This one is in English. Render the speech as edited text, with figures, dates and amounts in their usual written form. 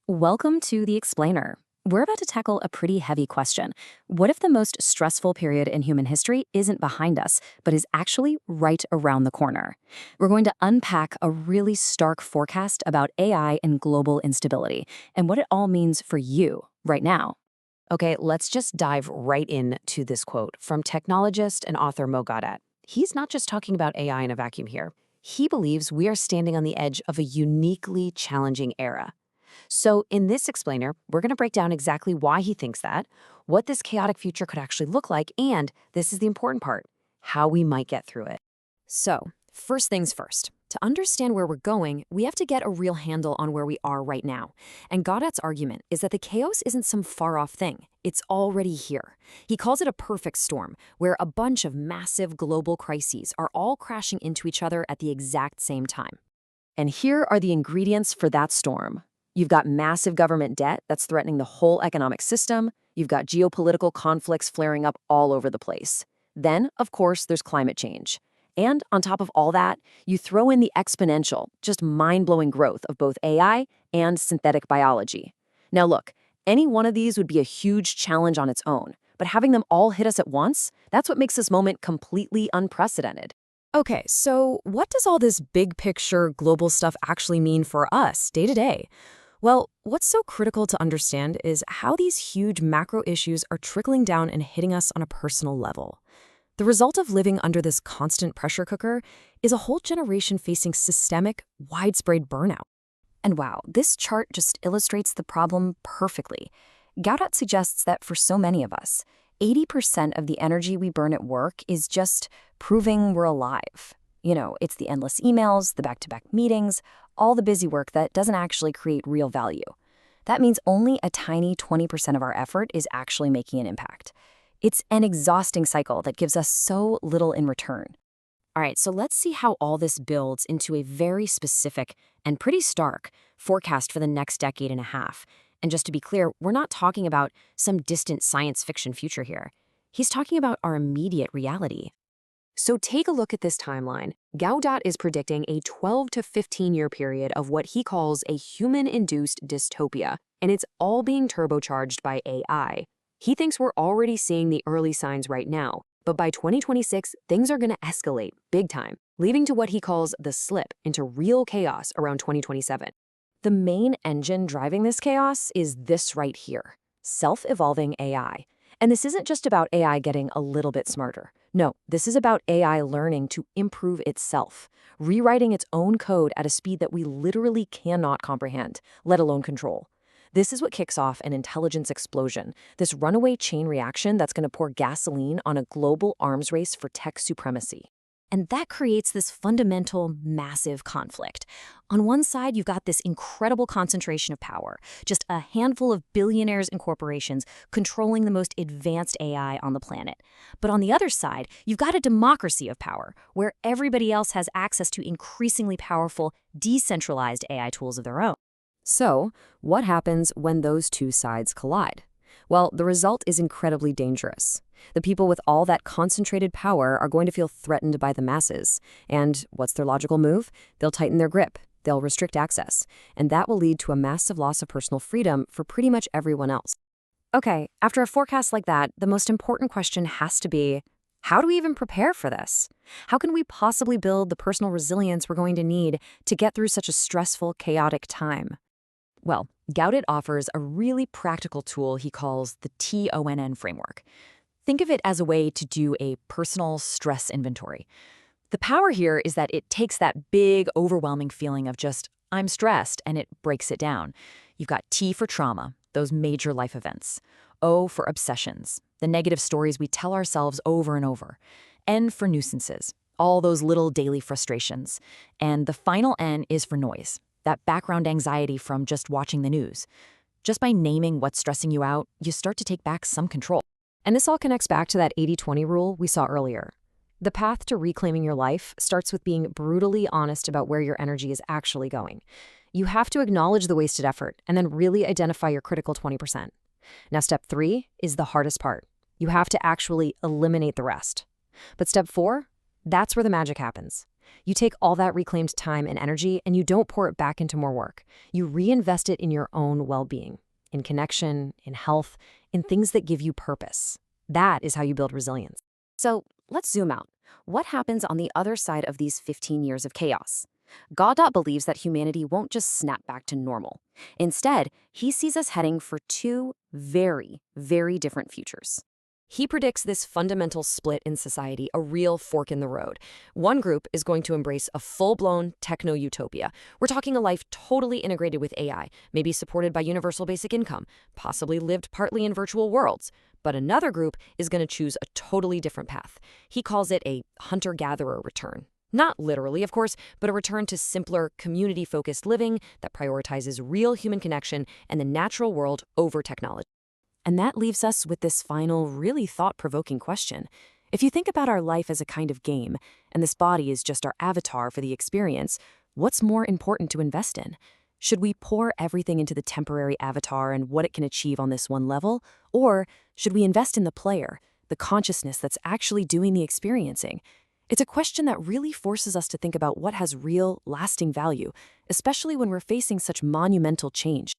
Welcome to The Explainer. We're about to tackle a pretty heavy question. What if the most stressful period in human history isn't behind us, but is actually right around the corner? We're going to unpack a really stark forecast about AI and global instability and what it all means for you right now. Okay, let's just dive right into this quote from technologist and author Mo Gaudat. He's not just talking about AI in a vacuum here. He believes we are standing on the edge of a uniquely challenging era. So, in this explainer, we're going to break down exactly why he thinks that, what this chaotic future could actually look like, and this is the important part, how we might get through it. So, first things first. To understand where we're going, we have to get a real handle on where we are right now. And Goddard's argument is that the chaos isn't some far-off thing. It's already here. He calls it a perfect storm, where a bunch of massive global crises are all crashing into each other at the exact same time. And here are the ingredients for that storm. You've got massive government debt that's threatening the whole economic system. You've got geopolitical conflicts flaring up all over the place. Then, of course, there's climate change. And on top of all that, you throw in the exponential, just mind-blowing growth of both AI and synthetic biology. Now look, any one of these would be a huge challenge on its own, but having them all hit us at once, that's what makes this moment completely unprecedented. Okay, so what does all this big picture global stuff actually mean for us day to day? Well, what's so critical to understand is how these huge macro issues are trickling down and hitting us on a personal level. The result of living under this constant pressure cooker is a whole generation facing systemic, widespread burnout. And wow, this chart just illustrates the problem perfectly. Gaudat suggests that for so many of us, 80% of the energy we burn at work is just proving we're alive. It's the endless emails, the back-to-back meetings, all the busy work that doesn't actually create real value. That means only a tiny 20% of our effort is actually making an impact. It's an exhausting cycle that gives us so little in return. All right, so let's see how all this builds into a very specific and pretty stark forecast for the next decade and a half. And just to be clear, we're not talking about some distant science fiction future here. He's talking about our immediate reality. So take a look at this timeline. Gaudat is predicting a 12 to 15-year period of what he calls a human-induced dystopia, and it's all being turbocharged by AI. He thinks we're already seeing the early signs right now, but by 2026, things are going to escalate big time, leading to what he calls the slip into real chaos around 2027. The main engine driving this chaos is this right here, self-evolving AI. And this isn't just about AI getting a little bit smarter. No, this is about AI learning to improve itself, rewriting its own code at a speed that we literally cannot comprehend, let alone control. This is what kicks off an intelligence explosion, this runaway chain reaction that's going to pour gasoline on a global arms race for tech supremacy. And that creates this fundamental, massive conflict. On one side, you've got this incredible concentration of power, just a handful of billionaires and corporations controlling the most advanced AI on the planet. But on the other side, you've got a democracy of power, where everybody else has access to increasingly powerful, decentralized AI tools of their own. So, what happens when those two sides collide? Well, the result is incredibly dangerous. The people with all that concentrated power are going to feel threatened by the masses. And what's their logical move? They'll tighten their grip. They'll restrict access. And that will lead to a massive loss of personal freedom for pretty much everyone else. Okay, after a forecast like that, the most important question has to be, how do we even prepare for this? How can we possibly build the personal resilience we're going to need to get through such a stressful, chaotic time? Well, Gaudat offers a really practical tool he calls the TONN framework. Think of it as a way to do a personal stress inventory. The power here is that it takes that big, overwhelming feeling of just, I'm stressed, and it breaks it down. You've got T for trauma, those major life events. O for obsessions, the negative stories we tell ourselves over and over. N for nuisances, all those little daily frustrations. And the final N is for noise, that background anxiety from just watching the news. Just by naming what's stressing you out, you start to take back some control. And this all connects back to that 80-20 rule we saw earlier. The path to reclaiming your life starts with being brutally honest about where your energy is actually going. You have to acknowledge the wasted effort and then really identify your critical 20%. Now, step 3 is the hardest part. You have to actually eliminate the rest. But step 4, that's where the magic happens. You take all that reclaimed time and energy and you don't pour it back into more work. You reinvest it in your own well-being, in connection, in health, in things that give you purpose. That is how you build resilience. So let's zoom out. What happens on the other side of these 15 years of chaos? Godot believes that humanity won't just snap back to normal. Instead, he sees us heading for two very, very different futures. He predicts this fundamental split in society, a real fork in the road. One group is going to embrace a full-blown techno-utopia. We're talking a life totally integrated with AI, maybe supported by universal basic income, possibly lived partly in virtual worlds. But another group is going to choose a totally different path. He calls it a hunter-gatherer return. Not literally, of course, but a return to simpler, community-focused living that prioritizes real human connection and the natural world over technology. And that leaves us with this final, really thought-provoking question. If you think about our life as a kind of game, and this body is just our avatar for the experience, what's more important to invest in? Should we pour everything into the temporary avatar and what it can achieve on this one level? Or should we invest in the player, the consciousness that's actually doing the experiencing? It's a question that really forces us to think about what has real, lasting value, especially when we're facing such monumental change.